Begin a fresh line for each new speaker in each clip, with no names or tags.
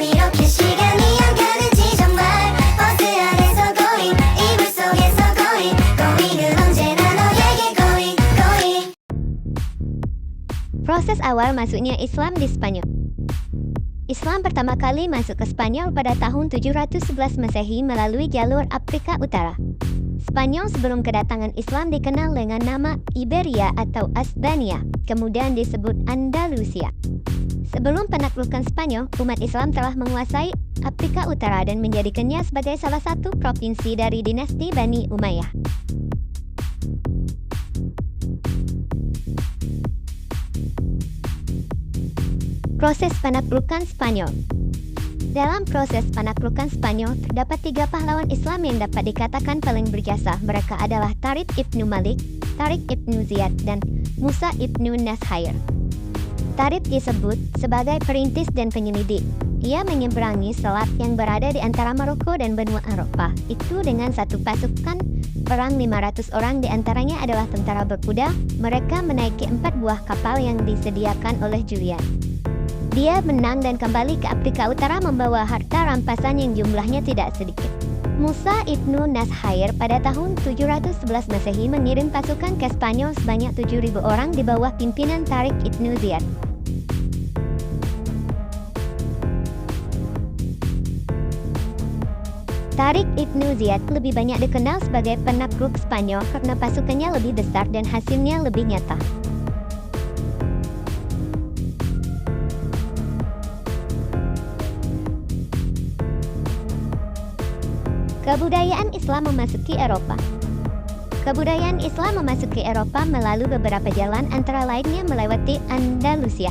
이렇게 시간이 안 가는지 정말 버스 안에서 going 이불 속에서 going은 언제나 너에게 going.
Proses awal masuknya Islam di Spanyol. Islam pertama kali masuk ke Spanyol pada tahun 711 Masehi melalui jalur Afrika Utara. Spanyol sebelum kedatangan Islam dikenal dengan nama Iberia atau Asbania, kemudian disebut Andalusia. Sebelum penaklukan Spanyol, umat Islam telah menguasai Afrika Utara dan menjadikannya sebagai salah satu provinsi dari dinasti Bani Umayyah. Proses penaklukan Spanyol. Dalam proses penaklukan Spanyol, terdapat 3 pahlawan Islam yang dapat dikatakan paling berjasa. Mereka adalah Tariq ibnu Malik, Tariq ibnu Ziyad, dan Musa ibnu Nashair. Tariq disebut sebagai perintis dan penyelidik. Ia menyeberangi selat yang berada di antara Maroko dan benua Eropa. Itu dengan satu pasukan perang 500 orang, di antaranya adalah tentara berkuda. Mereka menaiki 4 buah kapal yang disediakan oleh Julian. Dia menang dan kembali ke Afrika Utara membawa harta rampasan yang jumlahnya tidak sedikit. Musa ibnu Nashair pada tahun 711 Masehi mengirim pasukan ke Spanyol sebanyak 7.000 orang di bawah pimpinan Tariq ibnu Ziyad. Tariq ibnu Ziyad lebih banyak dikenal sebagai penakluk Spanyol karena pasukannya lebih besar dan hasilnya lebih nyata. Kebudayaan Islam memasuki Eropa. Kebudayaan Islam memasuki Eropa melalui beberapa jalan, antara lainnya melewati Andalusia.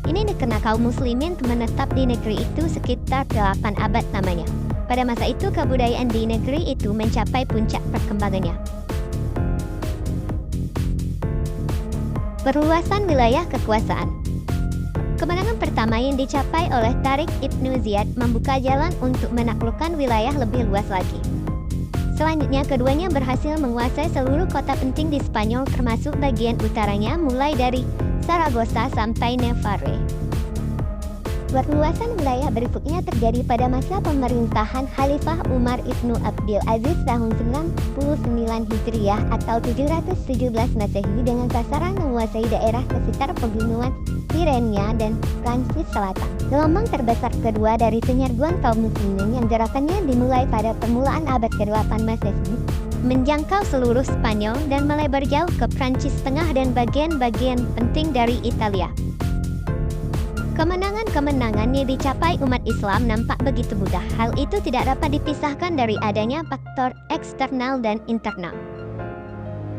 Ini dikenal kaum muslimin menetap di negeri itu sekitar 8 abad lamanya. Pada masa itu kebudayaan di negeri itu mencapai puncak perkembangannya. Perluasan wilayah kekuasaan. Kemenangan pertama yang dicapai oleh Tariq ibnu Ziyad membuka jalan untuk menaklukkan wilayah lebih luas lagi. Selanjutnya keduanya berhasil menguasai seluruh kota penting di Spanyol termasuk bagian utaranya mulai dari Saragossa sampai Navarre. Perluasan wilayah berikutnya terjadi pada masa pemerintahan Khalifah Umar ibnu Abdul Aziz tahun 99 Hijriah atau 717 Masehi dengan sasaran menguasai daerah sekitar pegunungan Pyrenees dan Prancis Selatan. Gelombang terbesar kedua dari penyerbuan kaum muslimin yang gerakannya dimulai pada permulaan abad ke-8 Masehi menjangkau seluruh Spanyol dan melebar jauh ke Prancis Tengah dan bagian-bagian penting dari Italia. Kemenangan-kemenangan yang dicapai umat Islam nampak begitu mudah. Hal itu tidak dapat dipisahkan dari adanya faktor eksternal dan internal.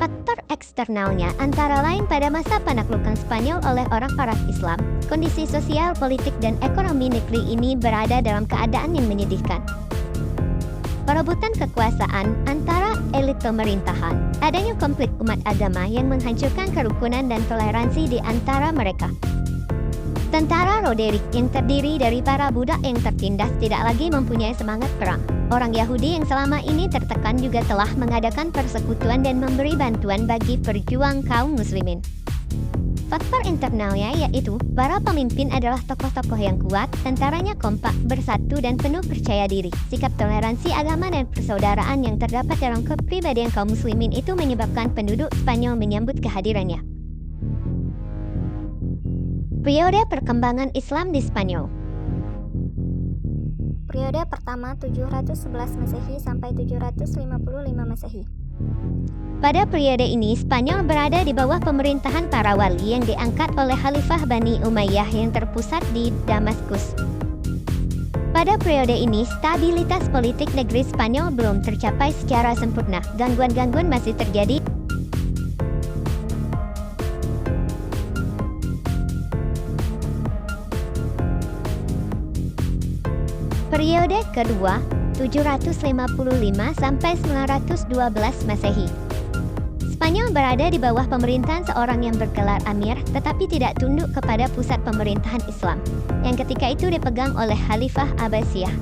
Faktor eksternalnya antara lain pada masa penaklukan Spanyol oleh orang Arab Islam, kondisi sosial, politik, dan ekonomi negeri ini berada dalam keadaan yang menyedihkan. Perebutan kekuasaan antara elit pemerintahan, adanya konflik umat agama yang menghancurkan kerukunan dan toleransi di antara mereka. Tentara Roderick yang terdiri dari para budak yang tertindas tidak lagi mempunyai semangat perang. Orang Yahudi yang selama ini tertekan juga telah mengadakan persekutuan dan memberi bantuan bagi perjuang kaum muslimin. Faktor internalnya yaitu para pemimpin adalah tokoh-tokoh yang kuat, tentaranya kompak, bersatu dan penuh percaya diri. Sikap toleransi agama dan persaudaraan yang terdapat dalam kepribadian kaum muslimin itu menyebabkan penduduk Spanyol menyambut kehadirannya. Periode perkembangan Islam di Spanyol.
Periode pertama 711 Masehi sampai 755 Masehi.
Pada periode ini Spanyol berada di bawah pemerintahan para wali yang diangkat oleh Khalifah Bani Umayyah yang terpusat di Damaskus. Pada periode ini stabilitas politik negeri Spanyol belum tercapai secara sempurna. Gangguan-gangguan masih terjadi. Periode kedua 755 sampai 912 Masehi. Spanyol berada di bawah pemerintahan seorang yang bergelar Amir tetapi tidak tunduk kepada pusat pemerintahan Islam yang ketika itu dipegang oleh Khalifah Abbasiyah.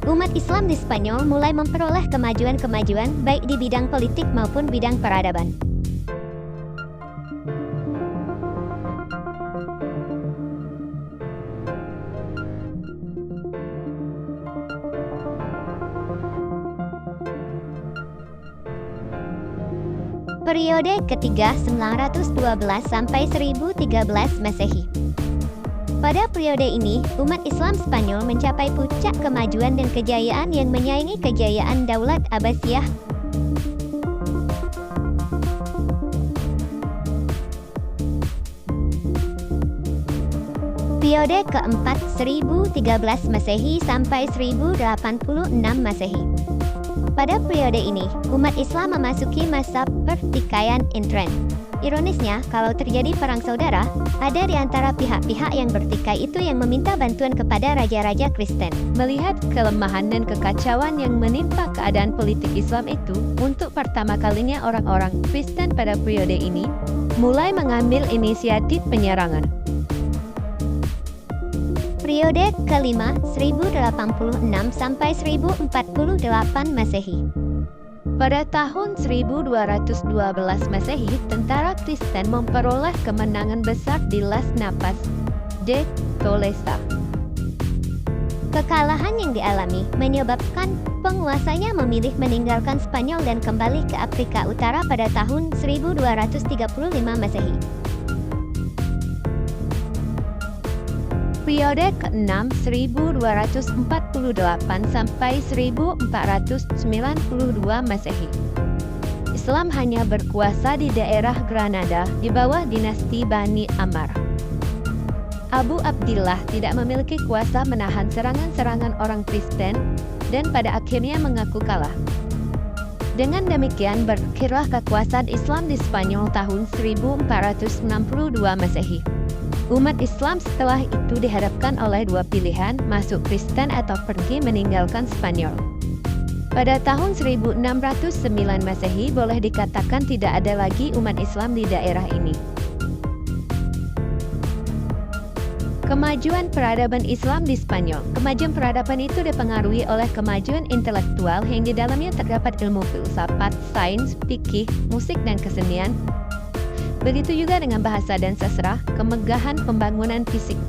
Umat Islam di Spanyol mulai memperoleh kemajuan-kemajuan baik di bidang politik maupun bidang peradaban. Periode ketiga 912 sampai 1013 Masehi. Pada periode ini, umat Islam Spanyol mencapai puncak kemajuan dan kejayaan yang menyaingi kejayaan Daulat Abbasiyah. Periode keempat 1013 Masehi sampai 1086 Masehi. Pada periode ini, umat Islam memasuki masa pertikaian intern. Ironisnya, kalau terjadi perang saudara, ada di antara pihak-pihak yang bertikai itu yang meminta bantuan kepada raja-raja Kristen.
Melihat kelemahan dan kekacauan yang menimpa keadaan politik Islam itu, untuk pertama kalinya orang-orang Kristen pada periode ini mulai mengambil inisiatif penyerangan.
Periode kelima 1086 sampai 1048 Masehi.
Pada tahun 1212 Masehi, tentara Kristen memperoleh kemenangan besar di Las Navas de Tolosa.
Kekalahan yang dialami menyebabkan penguasanya memilih meninggalkan Spanyol dan kembali ke Afrika Utara pada tahun 1235 Masehi.
Periode ke-6 1248 sampai 1492 Masehi. Islam hanya berkuasa di daerah Granada di bawah dinasti Bani Ammar. Abu Abdillah tidak memiliki kuasa menahan serangan-serangan orang Kristen dan pada akhirnya mengaku kalah. Dengan demikian berakhirlah kekuasaan Islam di Spanyol tahun 1462 Masehi. Umat Islam setelah itu dihadapkan oleh dua pilihan, masuk Kristen atau pergi meninggalkan Spanyol. Pada tahun 1609 Masehi boleh dikatakan tidak ada lagi umat Islam di daerah ini. Kemajuan peradaban Islam di Spanyol. Kemajuan peradaban itu dipengaruhi oleh kemajuan intelektual yang di dalamnya terdapat ilmu filsafat, sains, fikih, musik dan kesenian. Begitu juga dengan bahasa dan sastra, kemegahan pembangunan fisik.